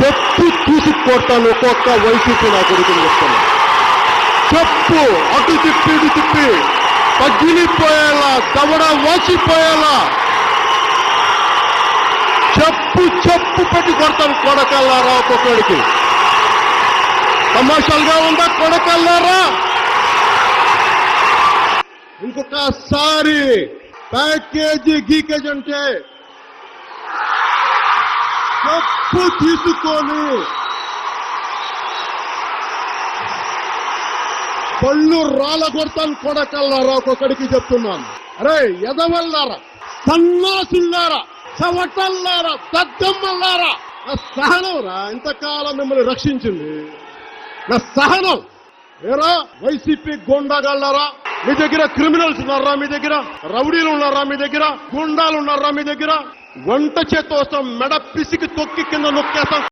చెప్పు తీసుకొడతాను ఒక్కొక్క వైసీపీ నా కొడుకుని చెప్తాను. చెప్పు అటు తిప్పి ఇటు తిప్పి పగిలిపోయేలా దవడ వాచిపోయేలా చెప్పు చెప్పు పెట్టి కొడతాను కొడకల్లారా ఒక్కొక్కడికి. తమాషాలుగా ఉందా కొడకల్లారా? ఇంకొకసారి ప్యాకేజీ గీకేజీ అంటే చెప్పు తీసుకొని పళ్ళు రాళ్ళ కొడతాను కొడకల్లారా ఒక్కొక్కడికి చెప్తున్నాను. అరే ఎదవల్లారా, సన్నాసుల్లారా, చవటల్లారా, దద్దమ్మల్లారా, నా సహనం రా ఇంతకాలం మిమ్మల్ని రక్షించింది నా సహనం. ఏరా వైసీపీ గోండాగాళ్ళారా, మీ దగ్గర క్రిమినల్స్ ఉన్నారా, మీ దగ్గర రౌడీలు ఉన్నారా, మీ దగ్గర గుండాలు ఉన్నారా, మీ దగ్గర వంట చేత వస్తాం మెడ పిసికి తొక్కి కింద నొక్కేస్తాం.